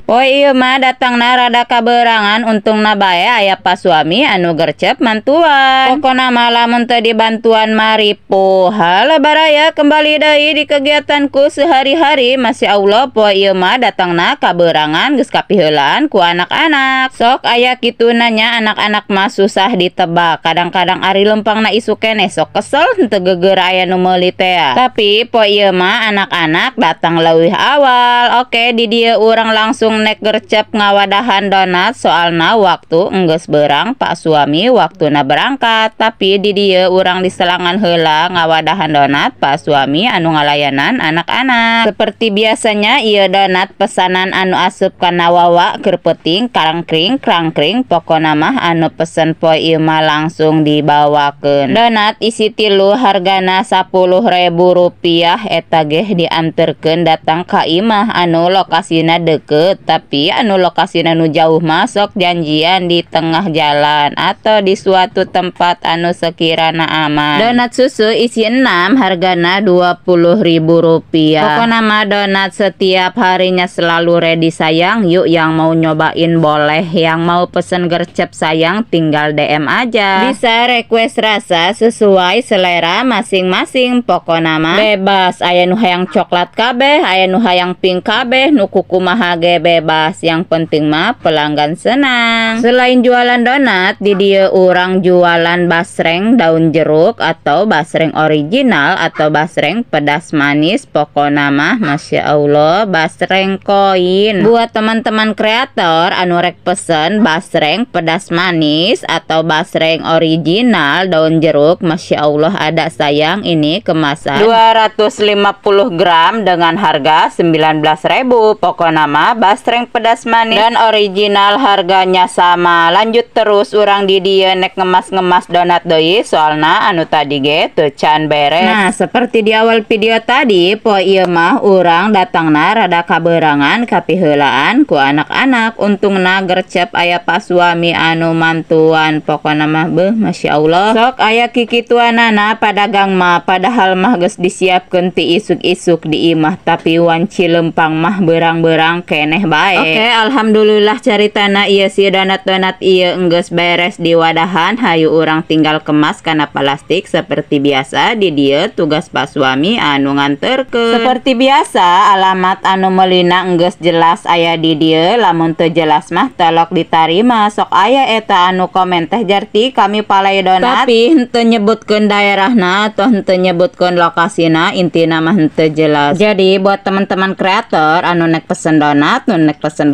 Ieu mah datangna rada kaberangan untung bae aya pa suami anu gercep mantuan. Pokona mah lamun teu dibantuan maripo. Halebaraya kembali deui di kegiatanku sehari-hari. Masya Allah poe ieu mah datangna kaberangan geus kapiheulaan ku anak-anak. Sok aya kitu nanya anak-anak mah susah ditebak. Kadang-kadang ari lempangna isu keneh sok kesel henteu geger aya nu meuli teh. Tapi poe ieu mah anak-anak datang leuwih awal. Oke, di dieu urang langsung nek gercep ngawadahan donat soalna waktu enggeus beurang pak suami waktuna berangkat. Tapi di dieu urang diselangan heula ngawadahan donat pak suami anu ngalayanan anak-anak. Seperti biasanya ieu donat pesanan anu asup kana wawa keur peuting krangkring pokona mah anu pesen poe ieu mah langsung dibawakeun. Donat isi 3 hargana Rp10.000 eta ge dianterkeun datang ka imah anu lokasina deukeut. Tapi anu lokasina nu jauh masuk janjian di tengah jalan atau di suatu tempat anu sekirana aman. Donat susu isi 6 hargana Rp20.000. Pokona mah donat setiap harinya selalu ready sayang. Yuk yang mau nyobain boleh, yang mau pesen gercep sayang tinggal DM aja. Bisa request rasa sesuai selera masing-masing. Pokona mah bebas, aya nu hayang coklat kabeh, aya nu hayang pink kabeh, nu kukumaha ge bebas. Yang penting mah pelanggan senang. Selain jualan donat, di dieu urang jualan basreng daun jeruk atau basreng original atau basreng pedas manis. Pokona mah Masya Allah basreng koin. Buat teman-teman kreator anu rek pesen basreng pedas manis atau basreng original daun jeruk, Masya Allah ada sayang. Ini kemasan 250 gram dengan harga Rp19.000. Pokona mah basreng pedas manis dan original harganya sama. Lanjut terus urang di dieu nek ngemas-ngemas donat deui soalna anu tadi ge teu can beres. Nah, seperti di awal video tadi, poe ieu mah urang datangna rada kaberangan kapiheulaan ku anak-anak. Untungna gercep aya pa suami anu mantuan. Pokona mah beuh Masya Allah. Sok aya kikituanana padagang mah padahal mah geus disiapkeun ti isuk-isuk di imah tapi wan Cilempang mah beurang-beurang keneh bae. Oke, alhamdulillah caritana ieu si donat-donat ieu enggeus beres di wadahan. Hayu urang tinggal kemas kana plastik seperti biasa. Di dieu tugas pak suami anu nganterkeun. Seperti biasa alamat anu meulina enggeus jelas aya di dieu. Lamun teu jelas mah tolok ditarima. Sok aya eta anu komen teh Jarti kami palai donat tapi henteu nyebutkeun daerahna atau henteu nyebutkeun lokasina, intina mah henteu jelas. Jadi buat teman-teman kreator anu nek pesen donat, nu nek pesen